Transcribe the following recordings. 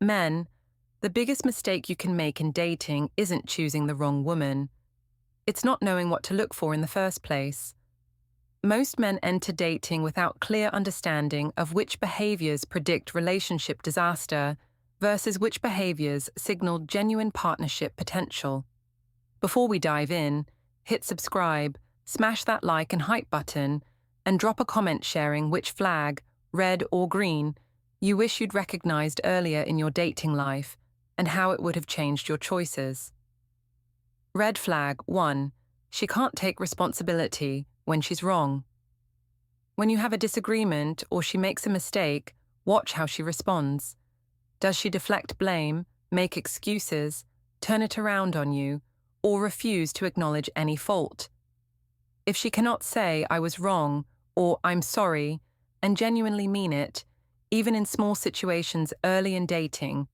Men, the biggest mistake you can make in dating isn't choosing the wrong woman. It's not knowing what to look for in the first place. Most men enter dating without clear understanding of which behaviors predict relationship disaster versus which behaviors signal genuine partnership potential. Before we dive in, hit subscribe, smash that like and hype button, and drop a comment sharing which flag, red or green, you wish you'd recognized earlier in your dating life and how it would have changed your choices. Red flag 1. She can't take responsibility when she's wrong. When you have a disagreement or she makes a mistake, watch how she responds. Does she deflect blame, make excuses, turn it around on you, or refuse to acknowledge any fault? If she cannot say, "I was wrong," or "I'm sorry," and genuinely mean it, even in small situations early in dating,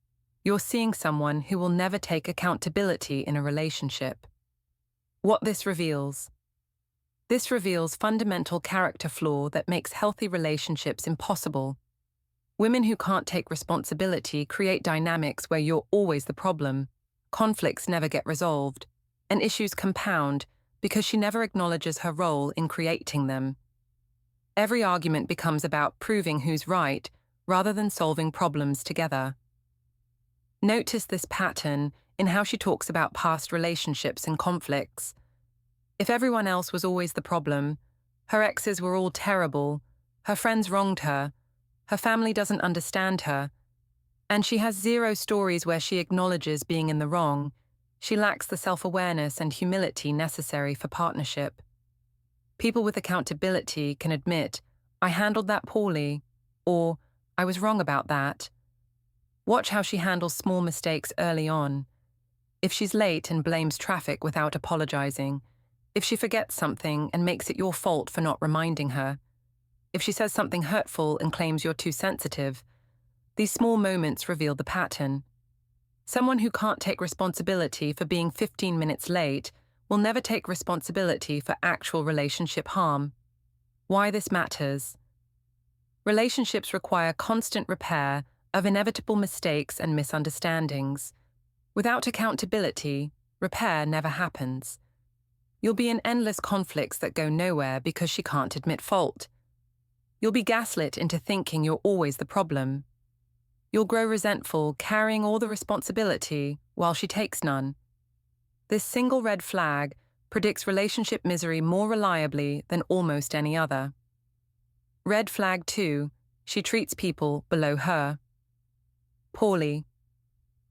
you're seeing someone who will never take accountability in a relationship. What this reveals. This reveals fundamental character flaw that makes healthy relationships impossible. Women who can't take responsibility create dynamics where you're always the problem, conflicts never get resolved, and issues compound because she never acknowledges her role in creating them. Every argument becomes about proving who's right rather than solving problems together. Notice this pattern in how she talks about past relationships and conflicts. If everyone else was always the problem, her exes were all terrible, her friends wronged her family doesn't understand her, and she has zero stories where she acknowledges being in the wrong, she lacks the self-awareness and humility necessary for partnership. People with accountability can admit, "I handled that poorly," or "I was wrong about that." Watch how she handles small mistakes early on. If she's late and blames traffic without apologizing, if she forgets something and makes it your fault for not reminding her, if she says something hurtful and claims you're too sensitive, these small moments reveal the pattern. Someone who can't take responsibility for being 15 minutes late will never take responsibility for actual relationship harm. Why this matters? Relationships require constant repair of inevitable mistakes and misunderstandings. Without accountability, repair never happens. You'll be in endless conflicts that go nowhere because she can't admit fault. You'll be gaslit into thinking you're always the problem. You'll grow resentful, carrying all the responsibility while she takes none. This single red flag predicts relationship misery more reliably than almost any other. Red flag 2. She treats people below her. Poorly.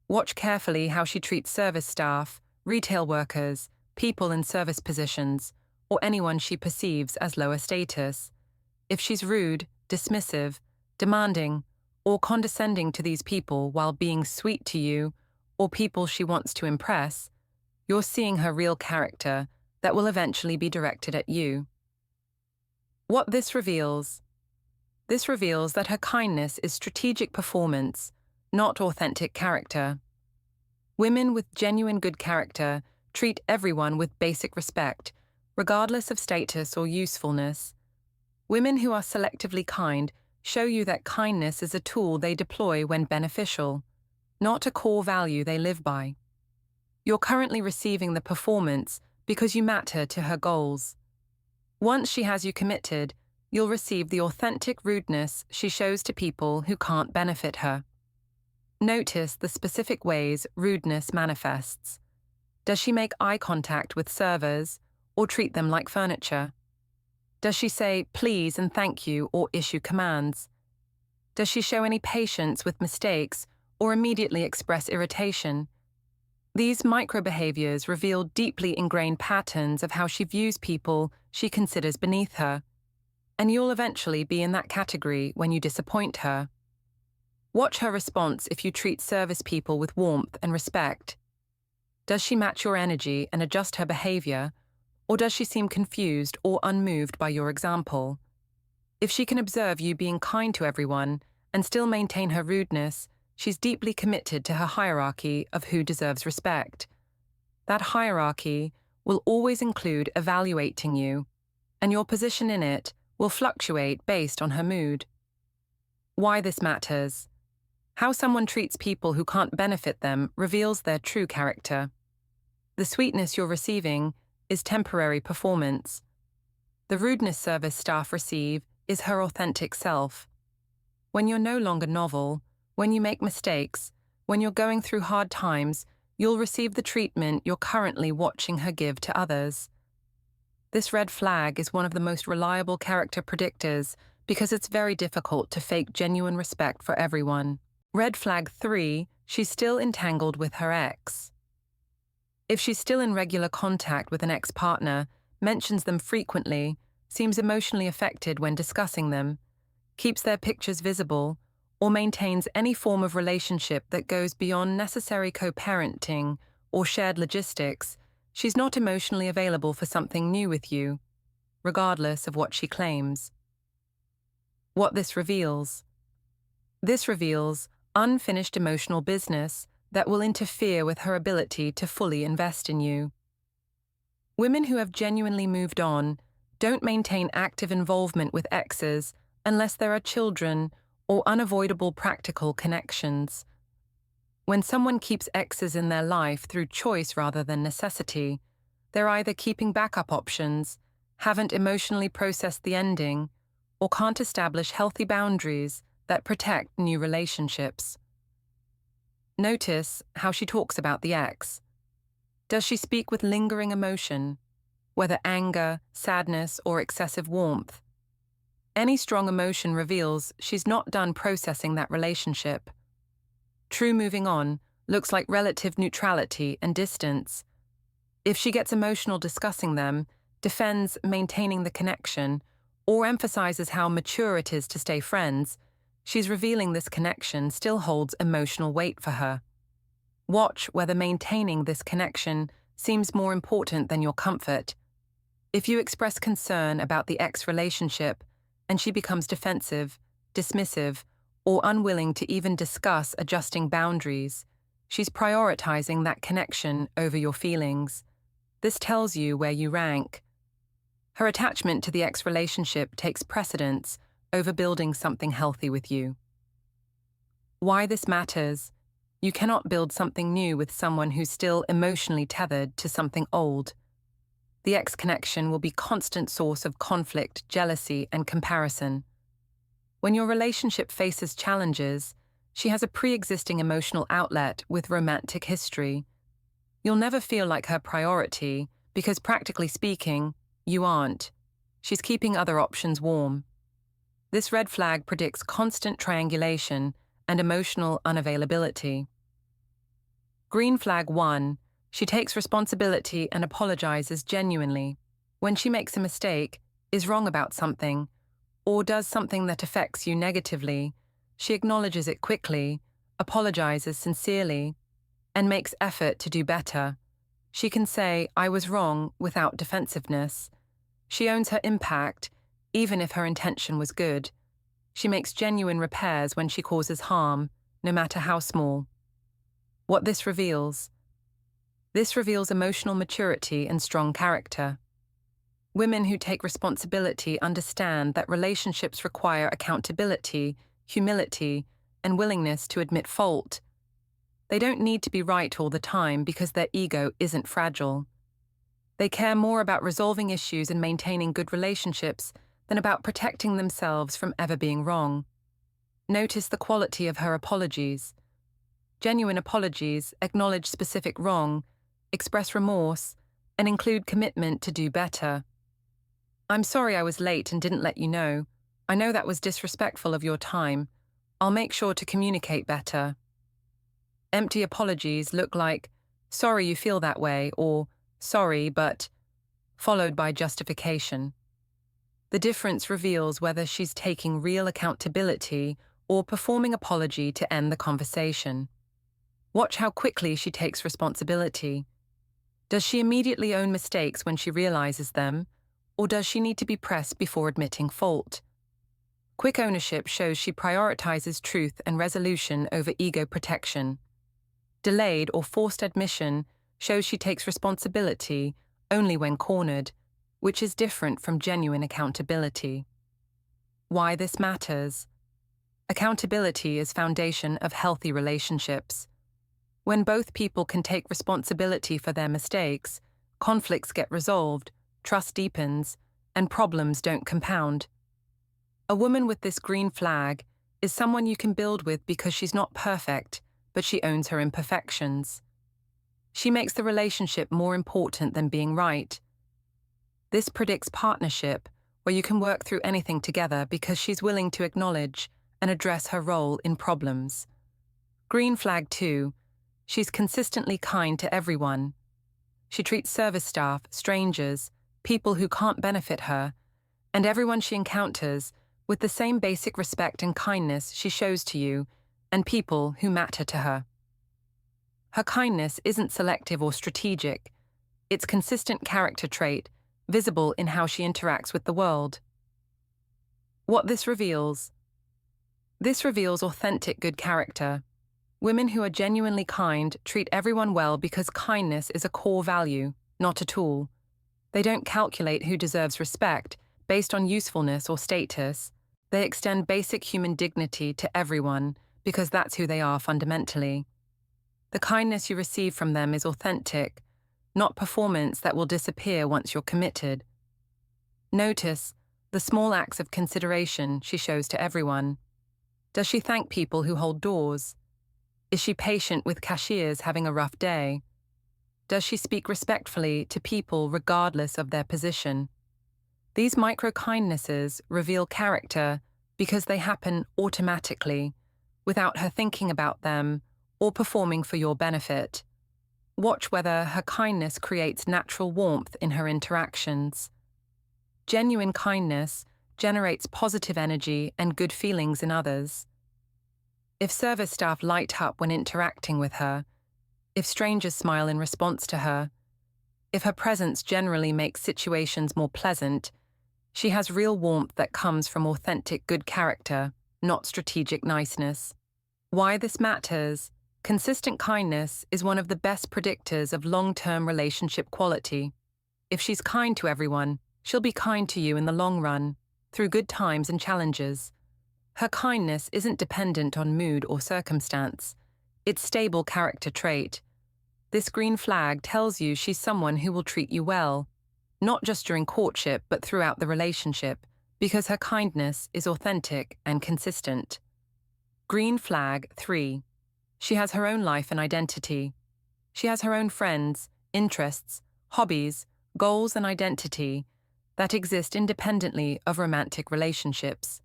Watch carefully how she treats service staff, retail workers, people in service positions, or anyone she perceives as lower status. If she's rude, dismissive, demanding, or condescending to these people while being sweet to you or people she wants to impress, you're seeing her real character that will eventually be directed at you. What this reveals? This reveals that her kindness is strategic performance, not authentic character. Women with genuine good character treat everyone with basic respect, regardless of status or usefulness. Women who are selectively kind show you that kindness is a tool they deploy when beneficial, not a core value they live by. You're currently receiving the performance because you matter to her goals. Once she has you committed, you'll receive the authentic rudeness she shows to people who can't benefit her. Notice the specific ways rudeness manifests. Does she make eye contact with servers or treat them like furniture? Does she say please and thank you or issue commands? Does she show any patience with mistakes or immediately express irritation? These micro-behaviors reveal deeply ingrained patterns of how she views people she considers beneath her, and you'll eventually be in that category when you disappoint her. Watch her response if you treat service people with warmth and respect. Does she match your energy and adjust her behavior, or does she seem confused or unmoved by your example? If she can observe you being kind to everyone and still maintain her rudeness, she's deeply committed to her hierarchy of who deserves respect. That hierarchy will always include evaluating you, and your position in it will fluctuate based on her mood. Why this matters? How someone treats people who can't benefit them reveals their true character. The sweetness you're receiving is temporary performance. The rudeness service staff receive is her authentic self. When you're no longer novel, when you make mistakes, when you're going through hard times, you'll receive the treatment you're currently watching her give to others. This red flag is one of the most reliable character predictors because it's very difficult to fake genuine respect for everyone. Red flag 3, she's still entangled with her ex. If she's still in regular contact with an ex-partner, mentions them frequently, seems emotionally affected when discussing them, keeps their pictures visible, or maintains any form of relationship that goes beyond necessary co-parenting or shared logistics, she's not emotionally available for something new with you, regardless of what she claims. What this reveals? This reveals unfinished emotional business that will interfere with her ability to fully invest in you. Women who have genuinely moved on don't maintain active involvement with exes unless there are children or unavoidable practical connections. When someone keeps exes in their life through choice rather than necessity, they're either keeping backup options, haven't emotionally processed the ending, or can't establish healthy boundaries that protect new relationships. Notice how she talks about the ex. Does she speak with lingering emotion, whether anger, sadness, or excessive warmth? Any strong emotion reveals she's not done processing that relationship. True moving on looks like relative neutrality and distance. If she gets emotional discussing them, defends maintaining the connection, or emphasizes how mature it is to stay friends, she's revealing this connection still holds emotional weight for her. Watch whether maintaining this connection seems more important than your comfort. If you express concern about the ex relationship and she becomes defensive, dismissive, or unwilling to even discuss adjusting boundaries, she's prioritizing that connection over your feelings. This tells you where you rank. Her attachment to the ex relationship takes precedence over building something healthy with you. Why this matters? You cannot build something new with someone who's still emotionally tethered to something old. The ex connection will be a constant source of conflict, jealousy, and comparison. When your relationship faces challenges, she has a pre-existing emotional outlet with romantic history. You'll never feel like her priority because, practically speaking, you aren't. She's keeping other options warm. This red flag predicts constant triangulation and emotional unavailability. Green flag 1, she takes responsibility and apologizes genuinely. When she makes a mistake, is wrong about something, or does something that affects you negatively, she acknowledges it quickly, apologizes sincerely, and makes effort to do better. She can say, "I was wrong," without defensiveness. She owns her impact, even if her intention was good. She makes genuine repairs when she causes harm, no matter how small. What this reveals? This reveals emotional maturity and strong character. Women who take responsibility understand that relationships require accountability, humility, and willingness to admit fault. They don't need to be right all the time because their ego isn't fragile. They care more about resolving issues and maintaining good relationships than about protecting themselves from ever being wrong. Notice the quality of her apologies. Genuine apologies acknowledge specific wrong, express remorse, and include commitment to do better. "I'm sorry I was late and didn't let you know. I know that was disrespectful of your time. I'll make sure to communicate better." Empty apologies look like, "Sorry you feel that way," or "Sorry, but," followed by justification. The difference reveals whether she's taking real accountability or performing apology to end the conversation. Watch how quickly she takes responsibility. Does she immediately own mistakes when she realizes them, or does she need to be pressed before admitting fault? Quick ownership shows she prioritizes truth and resolution over ego protection. Delayed or forced admission shows she takes responsibility only when cornered, which is different from genuine accountability. Why this matters? Accountability is foundation of healthy relationships. When both people can take responsibility for their mistakes, conflicts get resolved, trust deepens, and problems don't compound. A woman with this green flag is someone you can build with because she's not perfect, but she owns her imperfections. She makes the relationship more important than being right. This predicts partnership, where you can work through anything together because she's willing to acknowledge and address her role in problems. Green flag 2. She's consistently kind to everyone. She treats service staff, strangers, people who can't benefit her, and everyone she encounters with the same basic respect and kindness she shows to you and people who matter to her. Her kindness isn't selective or strategic. It's consistent character trait, visible in how she interacts with the world. What this reveals? This reveals authentic good character. Women who are genuinely kind treat everyone well because kindness is a core value, not a tool. They don't calculate who deserves respect based on usefulness or status. They extend basic human dignity to everyone because that's who they are fundamentally. The kindness you receive from them is authentic, not performance that will disappear once you're committed. Notice the small acts of consideration she shows to everyone. Does she thank people who hold doors? Is she patient with cashiers having a rough day? Does she speak respectfully to people regardless of their position? These micro-kindnesses reveal character because they happen automatically, without her thinking about them or performing for your benefit. Watch whether her kindness creates natural warmth in her interactions. Genuine kindness generates positive energy and good feelings in others. If service staff light up when interacting with her, if strangers smile in response to her, if her presence generally makes situations more pleasant, she has real warmth that comes from authentic good character, not strategic niceness. Why this matters? Consistent kindness is one of the best predictors of long-term relationship quality. If she's kind to everyone, she'll be kind to you in the long run, through good times and challenges. Her kindness isn't dependent on mood or circumstance. It's stable character trait. This green flag tells you she's someone who will treat you well, not just during courtship but throughout the relationship, because her kindness is authentic and consistent. Green flag 3. She has her own life and identity. She has her own friends, interests, hobbies, goals and identity that exist independently of romantic relationships.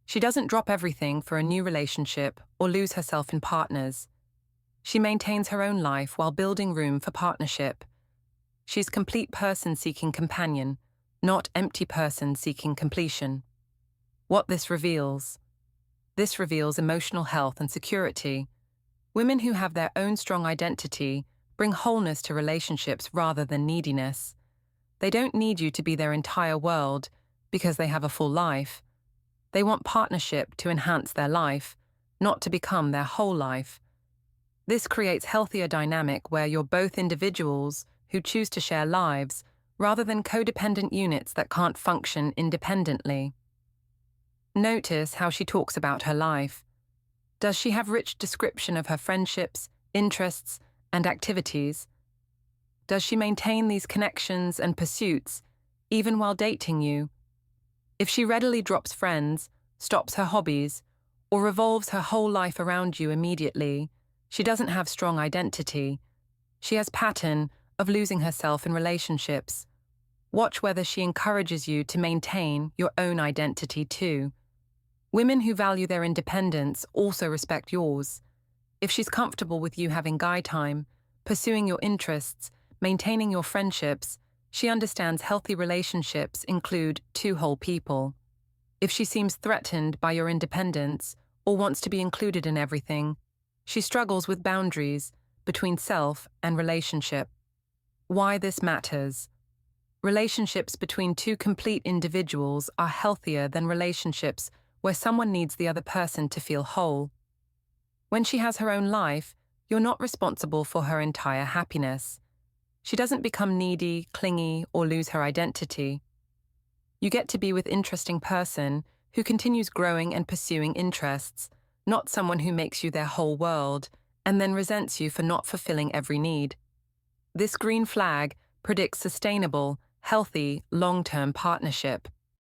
She doesn't drop everything for a new relationship or lose herself in partners. She maintains her own life while building room for partnership. She's complete person seeking companion, not empty person seeking completion. What this reveals? This reveals emotional health and security. Women who have their own strong identity bring wholeness to relationships rather than neediness. They don't need you to be their entire world because they have a full life. They want partnership to enhance their life, not to become their whole life. This creates healthier dynamic where you're both individuals who choose to share lives rather than codependent units that can't function independently. Notice how she talks about her life. Does she have rich description of her friendships, interests, and activities? Does she maintain these connections and pursuits, even while dating you? If she readily drops friends, stops her hobbies, or revolves her whole life around you immediately, she doesn't have strong identity. She has pattern of losing herself in relationships. Watch whether she encourages you to maintain your own identity too. Women who value their independence also respect yours. If she's comfortable with you having guy time, pursuing your interests, maintaining your friendships, she understands healthy relationships include two whole people. If she seems threatened by your independence or wants to be included in everything, she struggles with boundaries between self and relationship. Why this matters? Relationships between two complete individuals are healthier than relationships where someone needs the other person to feel whole. When she has her own life, you're not responsible for her entire happiness. She doesn't become needy, clingy, or lose her identity. You get to be with interesting person who continues growing and pursuing interests, not someone who makes you their whole world and then resents you for not fulfilling every need. This green flag predicts sustainable, healthy, long-term partnership.